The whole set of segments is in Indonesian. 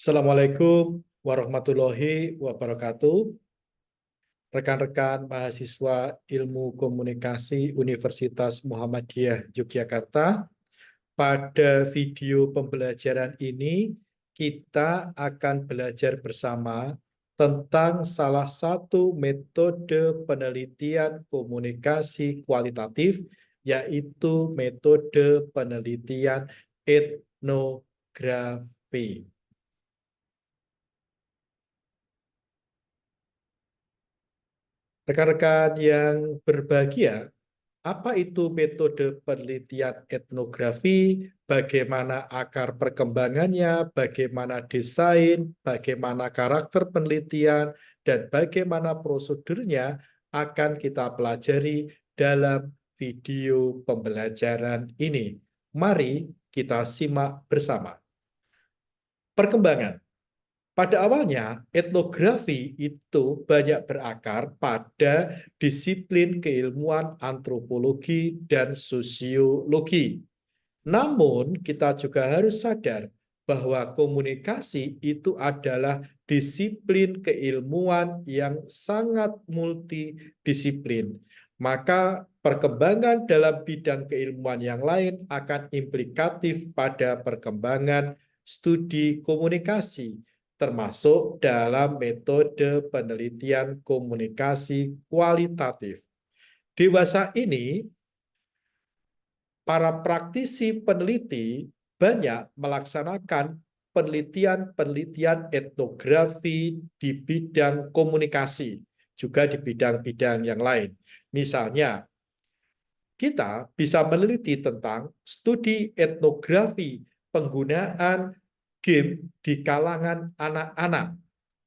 Assalamualaikum warahmatullahi wabarakatuh. Rekan-rekan mahasiswa Ilmu Komunikasi Universitas Muhammadiyah Yogyakarta, pada video pembelajaran ini kita akan belajar bersama tentang salah satu metode penelitian komunikasi kualitatif, yaitu metode penelitian etnografi. Rekan-rekan yang berbahagia, apa itu metode penelitian etnografi, bagaimana akar perkembangannya, bagaimana desain, bagaimana karakter penelitian, dan bagaimana prosedurnya akan kita pelajari dalam video pembelajaran ini. Mari kita simak bersama. Perkembangan. Pada awalnya, etnografi itu banyak berakar pada disiplin keilmuan antropologi dan sosiologi. Namun, kita juga harus sadar bahwa komunikasi itu adalah disiplin keilmuan yang sangat multidisiplin. Maka, perkembangan dalam bidang keilmuan yang lain akan implikatif pada perkembangan studi komunikasi, termasuk dalam metode penelitian komunikasi kualitatif. Dewasa ini, para praktisi peneliti banyak melaksanakan penelitian-penelitian etnografi di bidang komunikasi, juga di bidang-bidang yang lain. Misalnya, kita bisa meneliti tentang studi etnografi penggunaan game di kalangan anak-anak.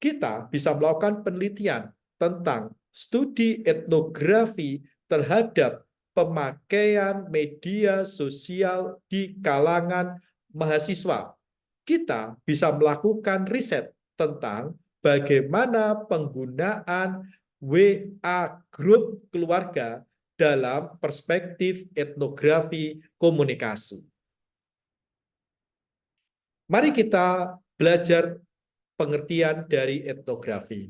Kita bisa melakukan penelitian tentang studi etnografi terhadap pemakaian media sosial di kalangan mahasiswa. Kita bisa melakukan riset tentang bagaimana penggunaan WA grup keluarga dalam perspektif etnografi komunikasi. Mari kita belajar pengertian dari etnografi.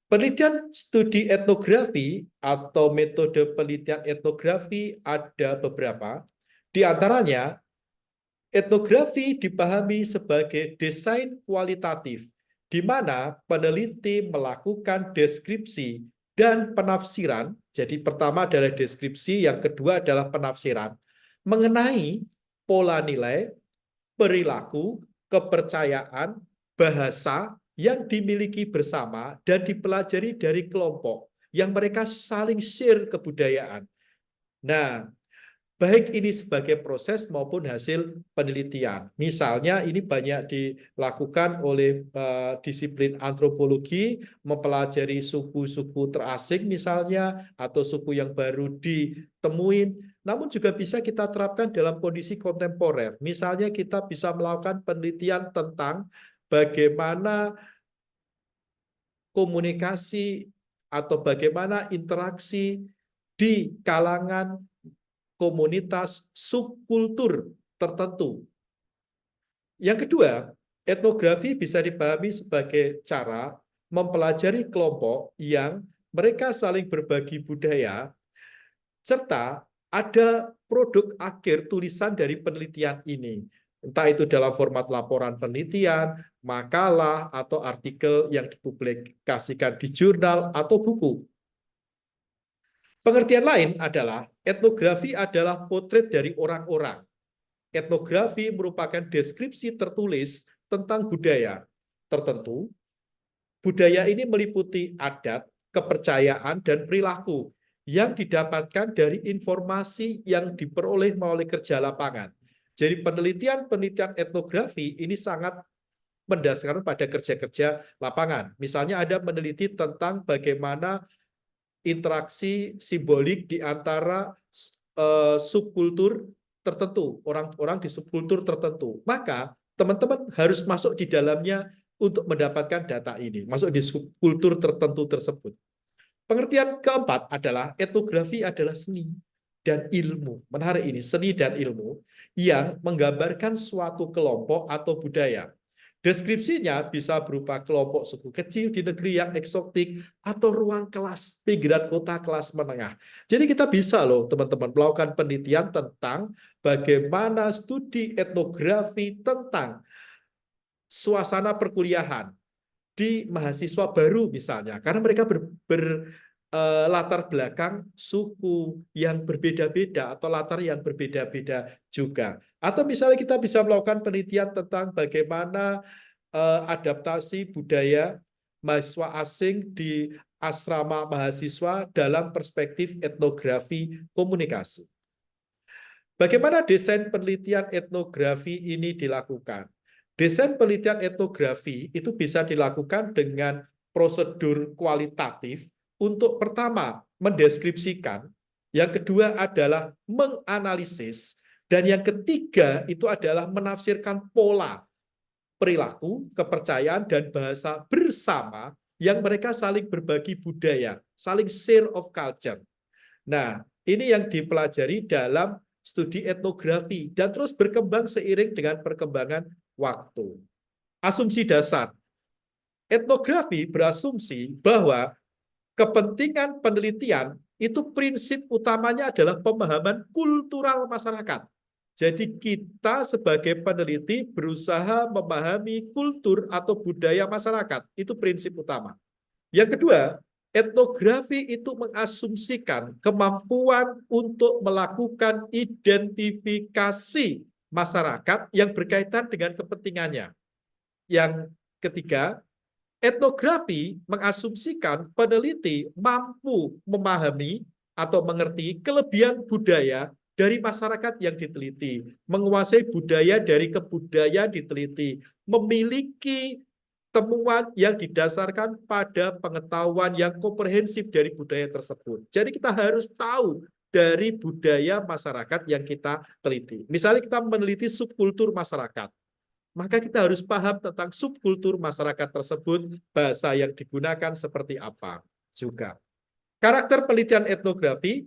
Penelitian studi etnografi atau metode penelitian etnografi ada beberapa. Di antaranya, etnografi dipahami sebagai desain kualitatif, di mana peneliti melakukan deskripsi dan penafsiran. Jadi pertama adalah deskripsi, yang kedua adalah penafsiran, mengenai pola nilai, perilaku, kepercayaan, bahasa yang dimiliki bersama dan dipelajari dari kelompok yang mereka saling share kebudayaan. Nah, baik ini sebagai proses maupun hasil penelitian. Misalnya ini banyak dilakukan oleh disiplin antropologi, mempelajari suku-suku terasing misalnya, atau suku yang baru ditemuin. Namun juga bisa kita terapkan dalam kondisi kontemporer. Misalnya kita bisa melakukan penelitian tentang bagaimana komunikasi atau bagaimana interaksi di kalangan komunitas subkultur tertentu. Yang kedua, etnografi bisa dipahami sebagai cara mempelajari kelompok yang mereka saling berbagi budaya, serta ada produk akhir tulisan dari penelitian ini. Entah itu dalam format laporan penelitian, makalah, atau artikel yang dipublikasikan di jurnal atau buku. Pengertian lain adalah etnografi adalah potret dari orang-orang. Etnografi merupakan deskripsi tertulis tentang budaya tertentu. Budaya ini meliputi adat, kepercayaan, dan perilaku yang didapatkan dari informasi yang diperoleh melalui kerja lapangan. Jadi penelitian-penelitian etnografi ini sangat mendasarkan pada kerja-kerja lapangan. Misalnya ada meneliti tentang bagaimana interaksi simbolik di antara subkultur tertentu, orang-orang di subkultur tertentu. Maka teman-teman harus masuk di dalamnya untuk mendapatkan data ini, masuk di subkultur tertentu tersebut. Pengertian keempat adalah etnografi adalah seni dan ilmu. Menarik ini, seni dan ilmu yang menggambarkan suatu kelompok atau budaya. Deskripsinya bisa berupa kelompok suku kecil di negeri yang eksotik atau ruang kelas pinggiran kota kelas menengah. Jadi kita bisa loh teman-teman melakukan penelitian tentang bagaimana studi etnografi tentang suasana perkuliahan di mahasiswa baru misalnya, karena mereka latar belakang suku yang berbeda-beda atau latar yang berbeda-beda juga. Atau misalnya kita bisa melakukan penelitian tentang bagaimana adaptasi budaya mahasiswa asing di asrama mahasiswa dalam perspektif etnografi komunikasi. Bagaimana desain penelitian etnografi ini dilakukan? Desain penelitian etnografi itu bisa dilakukan dengan prosedur kualitatif untuk pertama mendeskripsikan, yang kedua adalah menganalisis, dan yang ketiga itu adalah menafsirkan pola perilaku, kepercayaan, dan bahasa bersama yang mereka saling berbagi budaya, saling share of culture. Nah, ini yang dipelajari dalam studi etnografi dan terus berkembang seiring dengan perkembangan waktu. Asumsi dasar. Etnografi berasumsi bahwa kepentingan penelitian itu prinsip utamanya adalah pemahaman kultural masyarakat. Jadi kita sebagai peneliti berusaha memahami kultur atau budaya masyarakat. Itu prinsip utama. Yang kedua, etnografi itu mengasumsikan kemampuan untuk melakukan identifikasi masyarakat yang berkaitan dengan kepentingannya. Yang ketiga, etnografi mengasumsikan peneliti mampu memahami atau mengerti kelebihan budaya dari masyarakat yang diteliti, menguasai budaya dari kebudayaan diteliti, memiliki temuan yang didasarkan pada pengetahuan yang komprehensif dari budaya tersebut. Jadi kita harus tahu dari budaya masyarakat yang kita teliti. Misalnya kita meneliti subkultur masyarakat, maka kita harus paham tentang subkultur masyarakat tersebut, bahasa yang digunakan seperti apa juga. Karakter penelitian etnografi,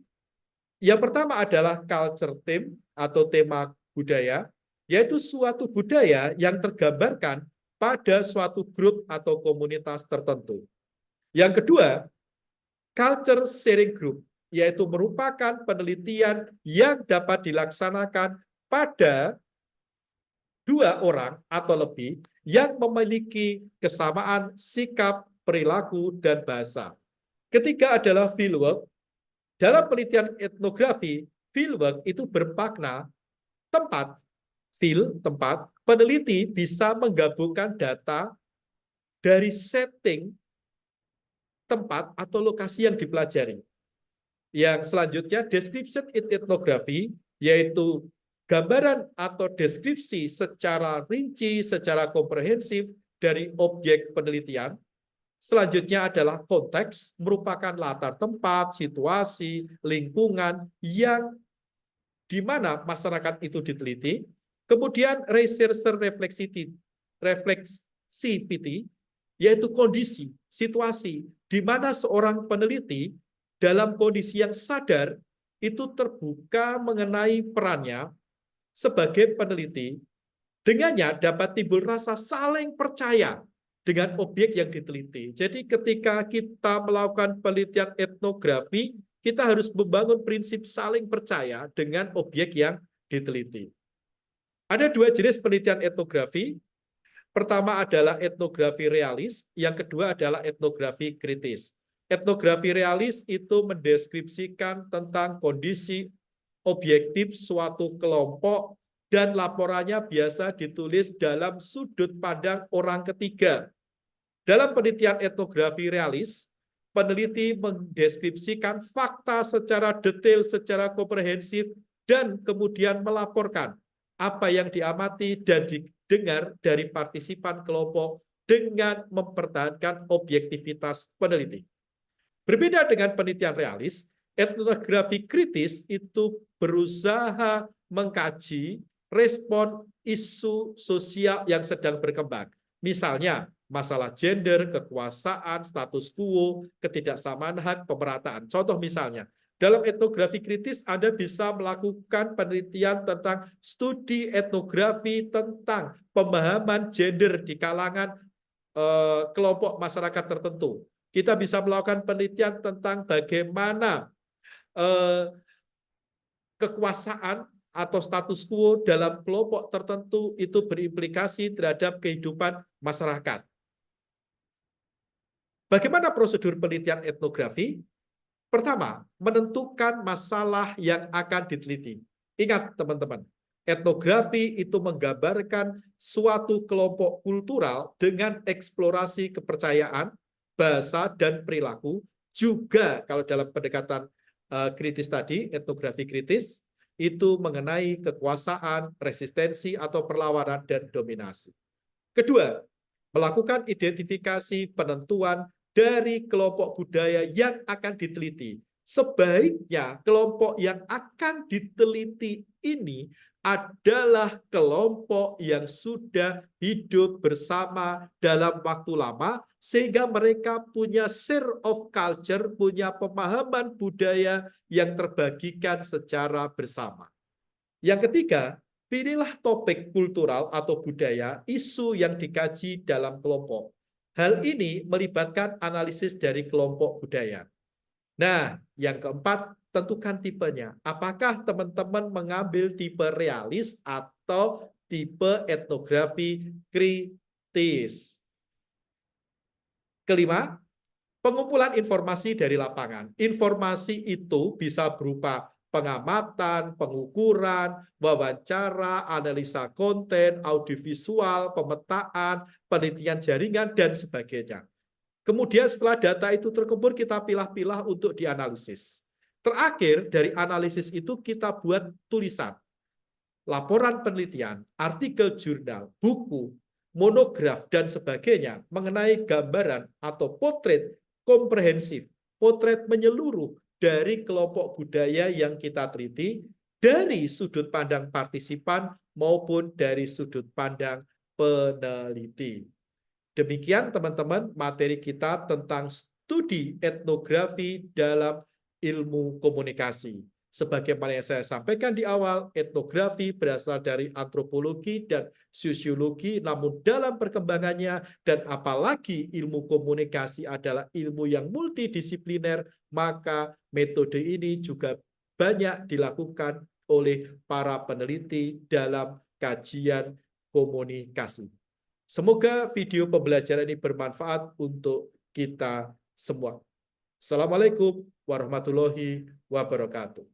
yang pertama adalah culture theme atau tema budaya, yaitu suatu budaya yang tergambarkan pada suatu grup atau komunitas tertentu. Yang kedua, culture sharing group, yaitu merupakan penelitian yang dapat dilaksanakan pada dua orang atau lebih yang memiliki kesamaan sikap, perilaku, dan bahasa. Ketiga adalah fieldwork. Dalam penelitian etnografi, fieldwork itu bermakna tempat, field, tempat, peneliti bisa menggabungkan data dari setting, tempat, atau lokasi yang dipelajari. Yang selanjutnya, description in ethnography, yaitu gambaran atau deskripsi secara rinci, secara komprehensif dari objek penelitian. Selanjutnya adalah konteks, merupakan latar tempat, situasi, lingkungan yang di mana masyarakat itu diteliti. Kemudian researcher reflexivity, yaitu kondisi, situasi, di mana seorang peneliti dalam kondisi yang sadar itu terbuka mengenai perannya sebagai peneliti. Dengannya dapat timbul rasa saling percaya dengan objek yang diteliti. Jadi ketika kita melakukan penelitian etnografi, kita harus membangun prinsip saling percaya dengan objek yang diteliti. Ada dua jenis penelitian etnografi. Pertama adalah etnografi realis, yang kedua adalah etnografi kritis. Etnografi realis itu mendeskripsikan tentang kondisi objektif suatu kelompok dan laporannya biasa ditulis dalam sudut pandang orang ketiga. Dalam penelitian etnografi realis, peneliti mendeskripsikan fakta secara detail, secara komprehensif, dan kemudian melaporkan apa yang diamati dan didengar dari partisipan kelompok dengan mempertahankan objektivitas peneliti. Berbeda dengan penelitian realis, etnografi kritis itu berusaha mengkaji respon isu sosial yang sedang berkembang. Misalnya, masalah gender, kekuasaan, status quo, ketidaksamaan hak, pemerataan. Contoh misalnya, Dalam etnografi kritis, Anda bisa melakukan penelitian tentang studi etnografi tentang pemahaman gender di kalangan kelompok masyarakat tertentu. Kita bisa melakukan penelitian tentang bagaimana kekuasaan atau status quo dalam kelompok tertentu itu berimplikasi terhadap kehidupan masyarakat. Bagaimana prosedur penelitian etnografi? Pertama, menentukan masalah yang akan diteliti. Ingat teman-teman, etnografi itu menggambarkan suatu kelompok kultural dengan eksplorasi kepercayaan, bahasa, dan perilaku. Juga kalau dalam pendekatan kritis tadi, etnografi kritis, itu mengenai kekuasaan, resistensi, atau perlawanan, dan dominasi. Kedua, melakukan identifikasi penentuan dari kelompok budaya yang akan diteliti. Sebaiknya kelompok yang akan diteliti ini adalah kelompok yang sudah hidup bersama dalam waktu lama, sehingga mereka punya share of culture, punya pemahaman budaya yang terbagikan secara bersama. Yang ketiga, pilihlah topik kultural atau budaya, isu yang dikaji dalam kelompok. Hal ini melibatkan analisis dari kelompok budaya. Nah, yang keempat, tentukan tipenya. Apakah teman-teman mengambil tipe realis atau tipe etnografi kritis? Kelima, pengumpulan informasi dari lapangan. Informasi itu bisa berupa pengamatan, pengukuran, wawancara, analisa konten, audiovisual, pemetaan, penelitian jaringan, dan sebagainya. Kemudian setelah data itu terkumpul, kita pilah-pilah untuk dianalisis. Terakhir, dari analisis itu kita buat tulisan, laporan penelitian, artikel jurnal, buku, monograf, dan sebagainya mengenai gambaran atau potret komprehensif, potret menyeluruh dari kelompok budaya yang kita teliti dari sudut pandang partisipan maupun dari sudut pandang peneliti. Demikian teman-teman materi kita tentang studi etnografi dalam ilmu komunikasi. Sebagaimana yang saya sampaikan di awal, etnografi berasal dari antropologi dan sosiologi, namun dalam perkembangannya dan apalagi ilmu komunikasi adalah ilmu yang multidisipliner, maka metode ini juga banyak dilakukan oleh para peneliti dalam kajian komunikasi. Semoga video pembelajaran ini bermanfaat untuk kita semua. Assalamualaikum warahmatullahi wabarakatuh.